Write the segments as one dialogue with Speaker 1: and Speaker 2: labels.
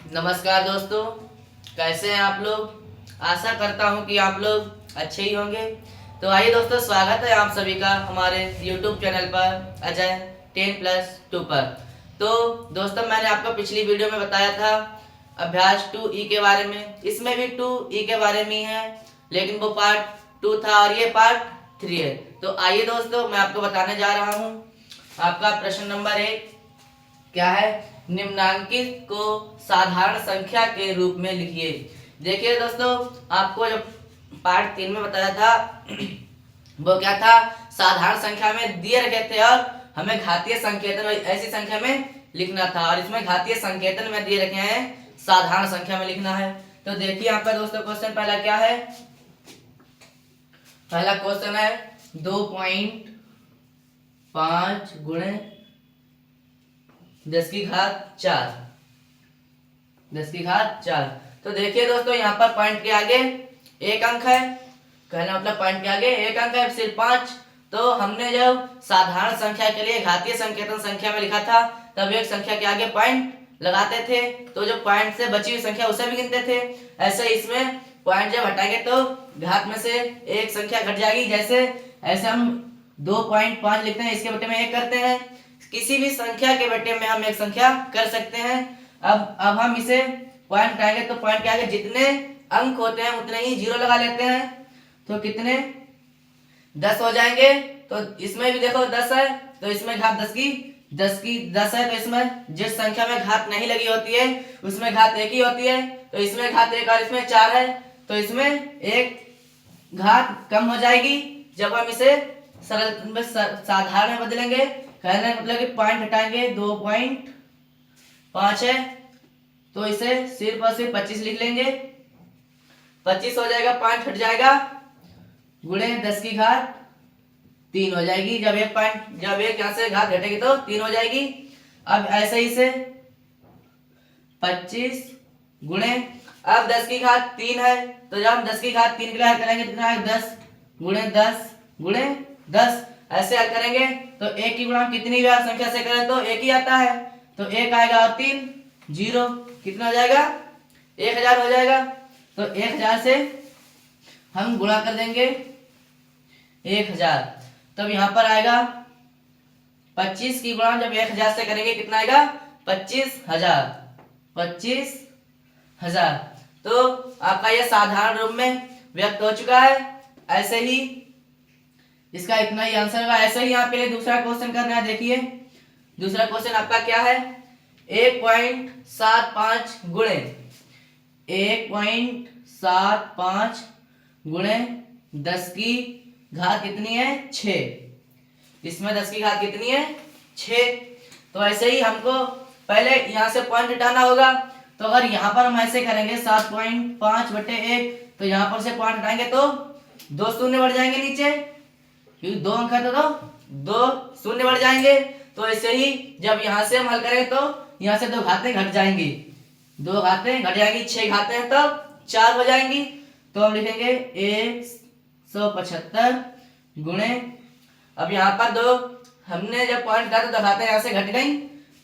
Speaker 1: नमस्कार दोस्तों, कैसे हैं आप लोग। आशा करता हूं कि आप लोग अच्छे ही होंगे। तो आइए दोस्तों, स्वागत है आप सभी का हमारे YouTube चैनल पर अजय 10+2 पर। तो दोस्तों, मैंने आपको पिछली वीडियो में बताया था अभ्यास 2E के बारे में। इसमें भी 2E के बारे में ही है, लेकिन वो पार्ट 2 था और ये पार्ट 3 है। तो आइए दोस्तों, मैं आपको बताने जा रहा हूँ। आपका प्रश्न नंबर 1 क्या है, निम्नांकित को साधारण संख्या के रूप में लिखिए। देखिए दोस्तों, आपको जो पार्ट 3 में बताया था वो क्या था, साधारण संख्या में दिए रखे थे और हमें घातीय संकेतन ऐसी संख्या में लिखना था, और इसमें घातीय संकेतन में दिए रखे हैं साधारण संख्या में लिखना है। तो देखिए आपका दोस्तों क्वेश्चन पहला क्या है। पहला क्वेश्चन है 2.5 गुणे 10⁴ 10⁴। तो देखिए दोस्तों, यहाँ पर पॉइंट के आगे एक अंक है, कहना मतलब पॉइंट के आगे एक अंक है, सिर्फ 5। तो हमने जब साधारण संख्या के लिए घातीय संकेतन संख्या में लिखा था, तब एक संख्या के आगे पॉइंट लगाते थे, तो जो पॉइंट से बची हुई संख्या उसे भी गिनते थे। ऐसे इसमें पॉइंट जब हटाएंगे तो घात में से एक संख्या घट जाएगी। जैसे ऐसे हम 2.5 लिखते हैं, इसके बटे में 1 करते हैं। किसी भी संख्या के बटे में हम एक संख्या कर सकते हैं। अब हम इसे पॉइंट हटाएंगे तो पॉइंट के आगे जितने अंक होते हैं उतने ही जीरो लगा लेते हैं। तो कितने 10 हो जाएंगे। तो इसमें भी देखो 10 है, तो इसमें घात 10 है, तो इसमें जिस संख्या में घात नहीं लगी होती है उसमें घात 1 ही होती है। तो इसमें घात 1 और इसमें 4 है, तो इसमें एक घात कम हो जाएगी जब हम इसे सरल साधारण में बदलेंगे। कहने का मतलब कि पॉइंट हटाएंगे, 2.5 है, तो इसे सिर्फ और सिर्फ 25 लिख लेंगे। 25 हो जाएगा, पॉइंट हट जाएगा, गुणे 10⁵ हो जाएगी। जब एक यहाँ से घात घटेगी तो 3 हो जाएगी। अब ऐसे ही से 25 गुणे, अब 10⁵ है, तो जब हम 10⁵ के लिए हल करेंगे कितना है, 10 गुणे 10 गुणे 10, ऐसे हल करेंगे तो एक की गुणा कितनी बार संख्या से करें तो एक ही आता है, तो 1 आएगा और 3 0, कितना हो जाएगा, 1000 हो जाएगा। तो 1000 से हम गुणा कर देंगे 1000, तब यहाँ पर आएगा 25 की गुणा जब 1000 से करेंगे कितना आएगा, 25,000। तो आपका यह साधारण रूप में व्यक्त हो चुका है। ऐसे ही इसका इतना ही आंसर होगा। ऐसे ही आपके लिए दूसरा क्वेश्चन करना है। देखिए दूसरा क्वेश्चन आपका क्या है, 1.75 गुणे 1.75 गुणे 10⁵ कितनी है, 6। इसमें 10⁵ कितनी है, 6। तो ऐसे ही हमको पहले यहाँ से पॉइंट हटाना होगा। तो अगर यहाँ पर हम ऐसे करेंगे 7.5 बटे 1, तो यहाँ पर से पॉइंट हटाएंगे तो 2 शून्य बढ़ जाएंगे नीचे, क्योंकि 2 अंक है तो 2 शून्य बढ़ जाएंगे। तो ऐसे ही जब यहाँ से हम हल करेंगे तो यहाँ से 2 घातें घट जाएंगी, 2 घातें घट जाएंगी, 6 घातें हैं तो 4 हो जाएंगी। तो हम लिखेंगे 175 गुणे, अब यहाँ पर 2 हमने जब पॉइंट हटा तो 2 घातें यहाँ से घट गई,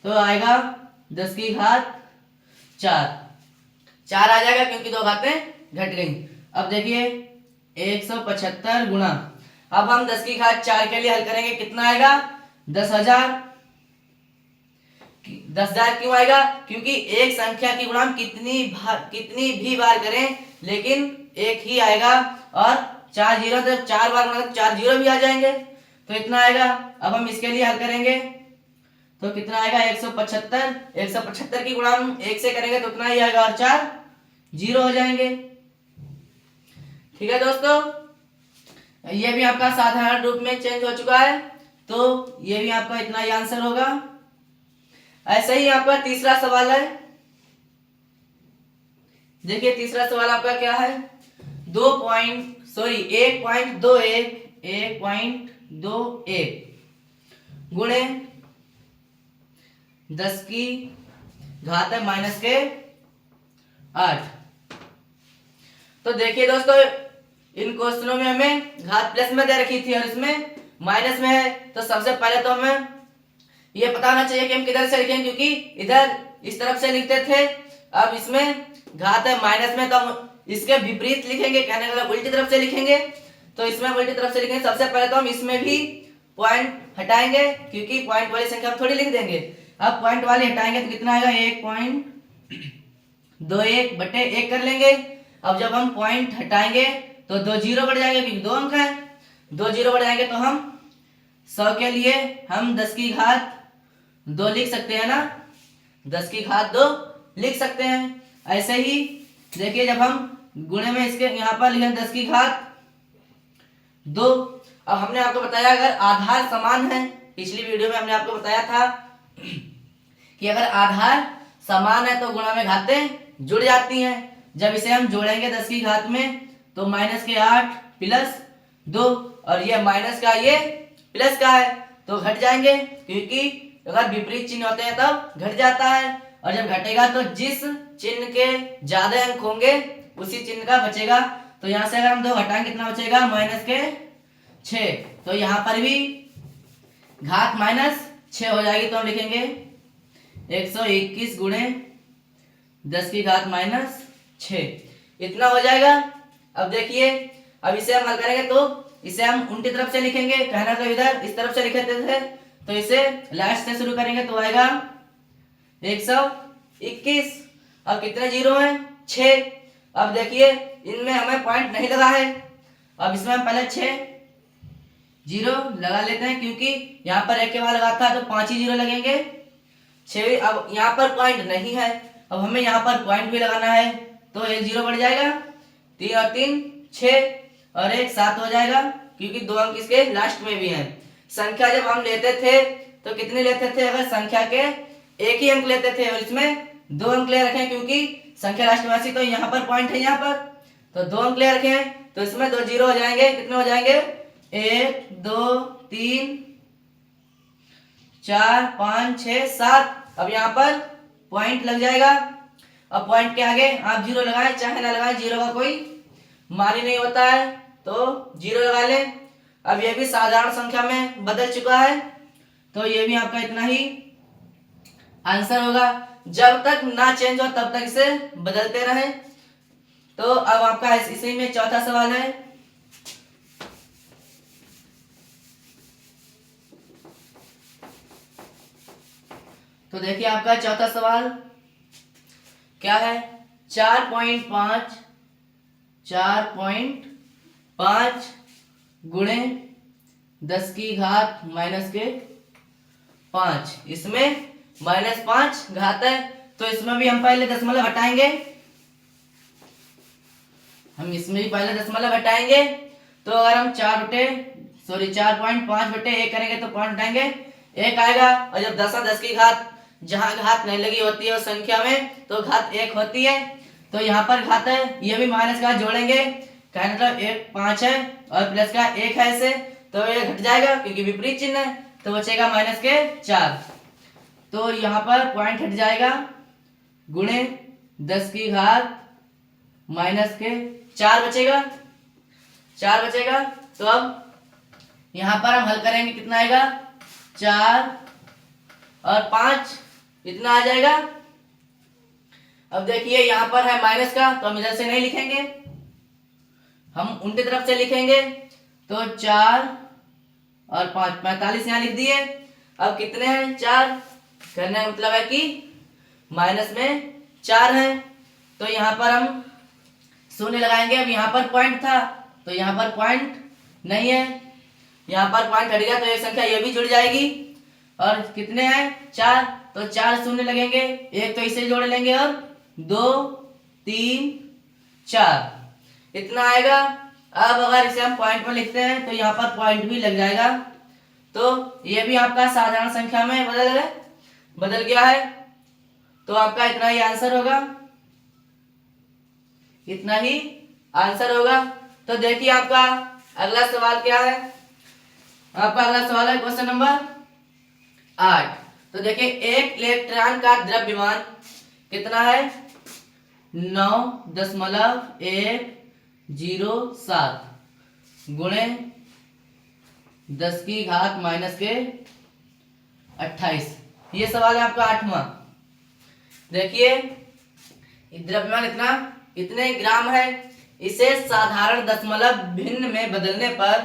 Speaker 1: तो आएगा 10⁵4 आ जाएगा, क्योंकि 2 घातें घट गई। अब देखिए 175 गुणा, अब हम 10⁵4 के लिए हल करेंगे, कितना आएगा, 10,000। 10,000 क्यों आएगा, क्योंकि एक संख्या की गुणा हम कितनी भी बार करें लेकिन एक ही आएगा, और 4 जीरो, तो 4 बार गुणा तो 4 जीरो भी आ जाएंगे, तो इतना आएगा। अब हम इसके लिए हल करेंगे तो कितना आएगा, 175 की गुणा हम 1 से करेंगे तो उतना ही आएगा, और 4 जीरो हो जाएंगे। ठीक है दोस्तों, ये भी आपका साधारण रूप में चेंज हो चुका है, तो ये भी आपका इतना ही आंसर होगा। ऐसे ही आपका तीसरा सवाल है। देखिए तीसरा सवाल आपका क्या है, 1.21 गुणे 10⁻⁸। तो देखिए दोस्तों, इन क्वेश्चनों में हमें घात प्लस में दे रखी थी और इसमें माइनस में है। तो सबसे पहले तो हमें ये पता होना चाहिए कि हम किधर से लिखें, क्योंकि इधर इस तरफ से लिखते थे अब इसमें घात है माइनस में, तो हम इसके विपरीत लिखेंगे, कहने का मतलब उल्टी तरफ से लिखेंगे। तो इसमें उल्टी तरफ से लिखेंगे। सबसे पहले तो हम इसमें भी पॉइंट हटाएंगे, क्योंकि पॉइंट वाली संख्या हम थोड़ी लिख देंगे। अब पॉइंट वाली हटाएंगे तो कितना आएगा, 1.21 बटे 1 कर लेंगे। अब जब हम पॉइंट हटाएंगे तो 2 जीरो बढ़ जाएंगे, क्योंकि 2 अंक है। 2 जीरो बढ़ जाएंगे तो हम 100 के लिए हम 10 की घात 2 लिख सकते हैं ना, 10 की घात 2 लिख सकते हैं। ऐसे ही देखिए, जब हम गुणे में इसके यहाँ पर लिखें 10 की घात 2। अब हमने आपको बताया अगर आधार समान है, पिछली वीडियो में हमने आपको बताया था कि अगर आधार समान है तो गुणा में घातें जुड़ जाती हैं। जब इसे हम जोड़ेंगे 10 की घात में तो -8 प्लस 2, और ये माइनस का ये प्लस का है तो घट जाएंगे, क्योंकि अगर विपरीत चिन्ह होते हैं तब घट जाता है। और जब घटेगा तो जिस चिन्ह के ज्यादा अंक होंगे उसी चिन्ह का बचेगा। तो यहाँ से अगर हम 2 घटाएंगे कितना बचेगा, -6। तो यहाँ पर भी घात -6 हो जाएगी, तो हम लिखेंगे 121 गुणे 10 की घात -6, इतना हो जाएगा। अब देखिए, अब इसे हम हल करेंगे तो इसे हम उल्टी तरफ से लिखेंगे, कहना तो इधर इस तरफ से लिखे थे, तो इसे लास्ट से शुरू करेंगे तो आएगा 121। अब कितने जीरो हैं, 6। अब देखिए इनमें हमें पॉइंट नहीं लगा है, अब इसमें हम पहले 6 जीरो लगा लेते हैं, क्योंकि यहाँ पर एक के बाद लगा था तो 5 ही जीरो लगेंगे। 6, अब यहाँ पर पॉइंट नहीं है, अब हमें यहाँ पर पॉइंट भी लगाना है, तो 1 जीरो बढ़ जाएगा, 3 और 3 6 और 1 7 हो जाएगा, क्योंकि 2 अंक इसके लास्ट में भी हैं। संख्या जब हम लेते थे तो कितने लेते थे, अगर संख्या के एक ही अंक लेते थे, और इसमें 2 अंक ले रखे हैं क्योंकि संख्या लास्ट में ऐसी, तो यहाँ पर पॉइंट है, यहाँ पर तो 2 अंक ले रखे हैं, तो इसमें 2 जीरो हो जाएंगे। कितने हो जाएंगे, 1 2 3 4 5 6 7। अब यहाँ पर पॉइंट लग जाएगा। अब पॉइंट के आगे आप जीरो लगाएं चाहे ना लगाएं, जीरो का कोई मान ही नहीं होता है, तो जीरो लगा लें। अब ये भी साधारण संख्या में बदल चुका है, तो ये भी आपका इतना ही आंसर होगा। जब तक ना चेंज हो तब तक इसे बदलते रहें। तो अब आपका इसी में चौथा सवाल है। तो देखिए आपका चौथा सवाल क्या है, 4.5 गुणे 10 की घात -5। इसमें -5 घात है, तो इसमें भी हम पहले दशमलव हटाएंगे। हम इसमें भी पहले दशमलव हटाएंगे, तो अगर हम 4.5 बटे 1 करेंगे तो पॉइंट हटाएंगे, 1 आएगा। और जब 10 की घात जहां घात नहीं लगी होती है उस संख्या में तो घात 1 होती है, तो यहाँ पर घात है, ये भी माइनस का जोड़ेंगे, कहने मतलब 1 5 है और प्लस का 1 है, ऐसे तो ये घट जाएगा क्योंकि विपरीत चिन्ह है, तो बचेगा -4। तो यहाँ पर पॉइंट हट जाएगा, गुणे 10 की घात -4 बचेगा, 4 बचेगा। तो अब यहाँ पर हम हल करेंगे, कितना आएगा, 4 और 5 इतना आ जाएगा। अब देखिए यहाँ पर है माइनस का, तो हम इधर से नहीं लिखेंगे, हम उल्टी तरफ से लिखेंगे, तो 4 और 5 45 यहाँ लिख दिए। अब कितने हैं, 4, करने का मतलब है कि माइनस में 4 है, तो यहाँ पर हम शून्य लगाएंगे। अब यहाँ पर पॉइंट था तो यहाँ पर पॉइंट नहीं है, यहाँ पर पॉइंट हट गया, तो एक संख्या ये भी जुड़ जाएगी। और कितने हैं, 4, तो 4 शून्य लगेंगे, एक तो इसे जोड़ लेंगे, और 2 3 4 इतना आएगा। अब अगर इसे हम पॉइंट में लिखते हैं तो यहाँ पर पॉइंट भी लग जाएगा, तो ये भी आपका साधारण संख्या में बदल गया है। तो आपका इतना ही आंसर होगा, इतना ही आंसर होगा। तो देखिए आपका अगला सवाल क्या है, आपका अगला सवाल है क्वेश्चन नंबर 8। तो देखिए एक इलेक्ट्रॉन का द्रव्यमान कितना है, 9.107 गुणे 10 की घात -28। ये सवाल है आपका 8वां। देखिए द्रव्यमान इतने ग्राम है। इसे साधारण दशमलव भिन्न में बदलने पर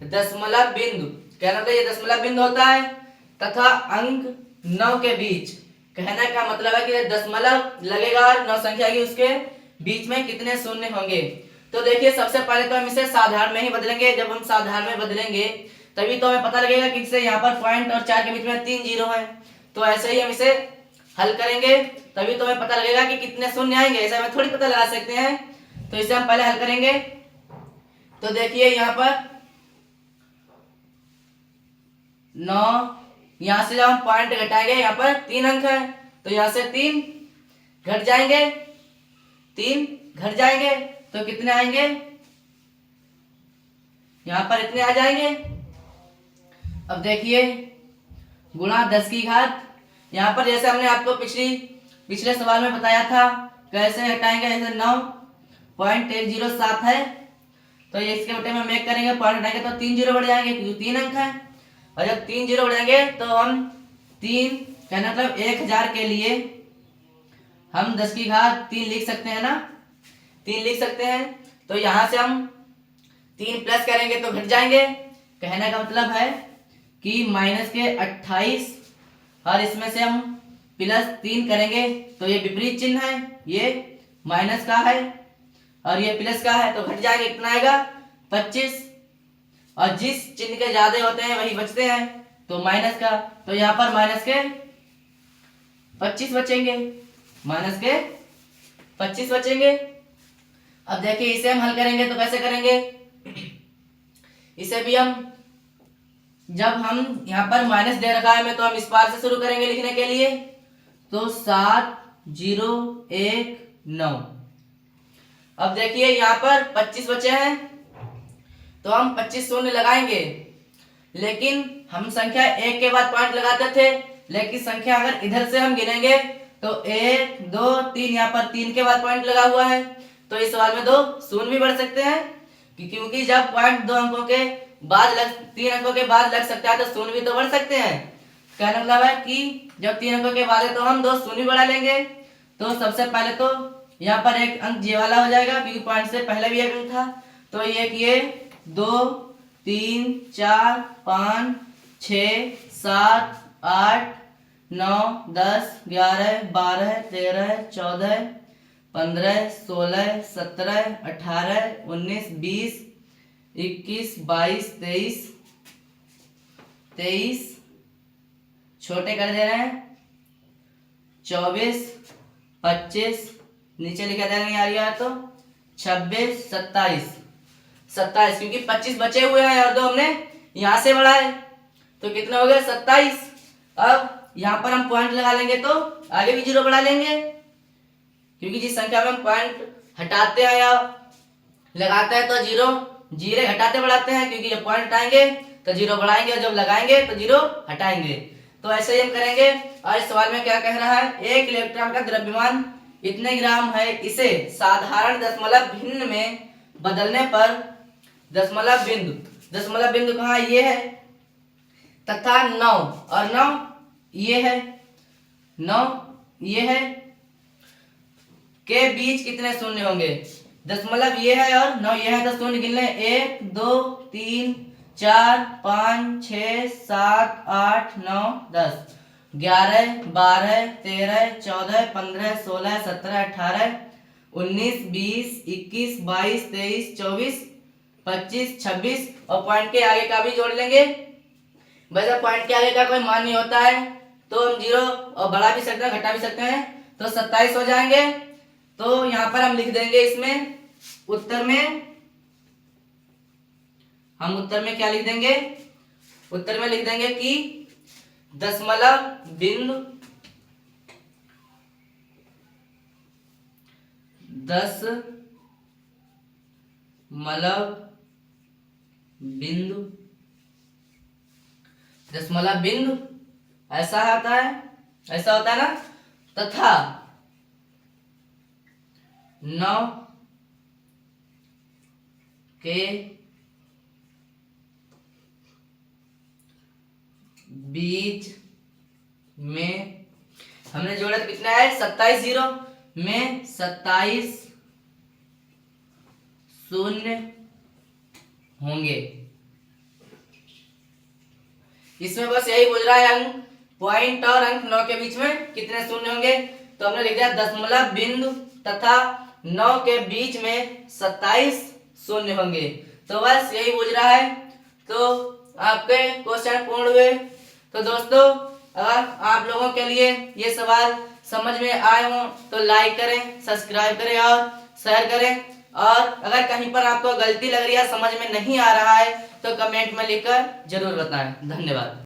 Speaker 1: दशमलव बिंदु, कहना तो ये दशमलव बिंदु होता है, तथा अंक 9 के बीच, कहने का मतलब है कि दशमलव लगेगा और 9 संख्या की उसके बीच में कितने शून्य होंगे। तो देखिए सबसे पहले तो हम इसे साधारण में ही बदलेंगे। जब हम साधारण में बदलेंगे तभी तो हमें पता लगेगा कि इससे यहाँ पर पॉइंट और 4 के बीच में 3 जीरो है। तो ऐसे ही हम इसे हल करेंगे तभी तो हमें पता लगेगा कि कितने शून्य आएंगे। ऐसा हमें थोड़ी पता लगा सकते हैं। तो इसे हम पहले हल करेंगे। तो देखिए यहाँ पर 9, यहाँ से जब हम पॉइंट घटाएंगे यहाँ पर 3 अंक है, तो यहाँ से 3 घट जाएंगे, 3 घट जाएंगे तो कितने आएंगे, यहाँ पर इतने आ जाएंगे। अब देखिए गुणा 10 की घात, यहाँ पर जैसे हमने आपको पिछले सवाल में बताया था कैसे हटाएंगे। जैसे 9.107 है, तो ये इसके बटे में हम एक करेंगे, पॉइंट हटाएंगे तो 3 जीरो बढ़ जाएंगे क्योंकि 3 अंक है। और जब 3 जीरो बढ़ जाएंगे तो हम 3 कहना मतलब 1000 के लिए हम 10 की घात 3 लिख सकते हैं ना, 3 लिख सकते हैं। तो यहाँ से हम 3 प्लस करेंगे तो घट जाएंगे। कहने का मतलब है कि माइनस के 28 और इसमें से हम प्लस 3 करेंगे तो ये विपरीत चिन्ह है, ये माइनस का है और ये प्लस का है, तो घट जाएंगे। कितना आएगा 25, और जिस चिन्ह के ज्यादा होते हैं वही बचते हैं, तो माइनस का, तो यहाँ पर माइनस के 25 बचेंगे, माइनस के 25 बचेंगे। अब देखिए इसे हम हल करेंगे तो कैसे करेंगे। इसे भी हम जब हम यहाँ पर माइनस दे रखा है हमें, तो हम इस पार से शुरू करेंगे लिखने के लिए। तो 7 0 1 9। अब देखिए यहाँ पर 25 बचे हैं तो हम 25 शून्य लगाएंगे, लेकिन हम संख्या 1 के बाद पॉइंट लगाते थे, लेकिन संख्या अगर इधर से हम गिनेंगे तो 1 2 3, यहाँ पर 3 के बाद पॉइंट लगा हुआ है, तो इस सवाल में 2 शून्य भी बढ़ सकते हैं, क्योंकि जब पॉइंट 2 अंकों के बाद 3 अंकों के बाद लग सकता है तो शून्य भी तो बढ़ सकते हैं। कहने मतलब है कि जब 3 अंकों के बाद है तो हम 2 शून्य बढ़ा लेंगे। तो सबसे पहले तो यहाँ पर एक अंक जे वाला हो जाएगा क्योंकि पॉइंट से पहले भी एक अंक था, तो ये 2 3 4 5 6 7 8 9 10 11 12 13 14 15 16 17 18 19 20 21 22 23 छोटे कर दे रहे हैं, 24 25 नीचे लिखा देना नहीं आ रहा है तो 26 27 क्योंकि 25 बचे हुए हैं और 2 हमने यहाँ से बढ़ाए, तो कितना हो गया 27। अब यहाँ पर हम पॉइंट लगा लेंगे तो आगे भी 0 बढ़ा लेंगे, क्योंकि जिस संख्या में हम पॉइंट हटाते हैं या लगाते हैं तो जीरो घटाते बढ़ाते हैं, क्योंकि जब पॉइंट हटाएंगे तो 0 बढ़ाएंगे और जब लगाएंगे तो 0 हटाएंगे। तो ऐसे ही हम करेंगे। और इस सवाल में क्या कह रहा है, 1 इलेक्ट्रॉन का द्रव्यमान इतने ग्राम है, इसे साधारण दशमलव भिन्न में बदलने पर दशमलव बिंदु कहाँ ये है, तथा 9 और 9 ये है, 9 ये है के बीच कितने शून्य होंगे। दशमलव ये है और 9 ये है, तो शून्य गिन लें 1 2 3 4 5 6 7 8 9 10 11 12 13 14 15 16 17 18 19 20 21 22 23 24 25 26 और पॉइंट के आगे का भी जोड़ लेंगे। वैसे पॉइंट के आगे का कोई मान नहीं होता है, तो हम 0 और बढ़ा भी सकते हैं घटा भी सकते हैं, तो 27 हो जाएंगे। तो यहाँ पर हम लिख देंगे, इसमें उत्तर में क्या लिख देंगे, उत्तर में लिख देंगे कि दशमलव बिंदु दशमलव बिंदु ऐसा होता है ना, तथा 9 के बीच में हमने जोड़ा तो कितना है 27 0, में 27 शून्य होंगे। इसमें बस यही पूछ रहा है अंक पॉइंट और अंक 9 के बीच में कितने शून्य होंगे। तो हमने लिख दिया दशमलव बिंदु तथा 9 के बीच में 27 शून्य होंगे। तो बस यही पूछ रहा है। तो आपके क्वेश्चन पूर्ण हुए। तो दोस्तों अगर आप लोगों के लिए ये सवाल समझ में आए हों तो लाइक करें, सब्सक्राइब करें और शेयर करें। और अगर कहीं पर आपको गलती लग रही है, समझ में नहीं आ रहा है, तो कमेंट में लिखकर जरूर बताएं। धन्यवाद।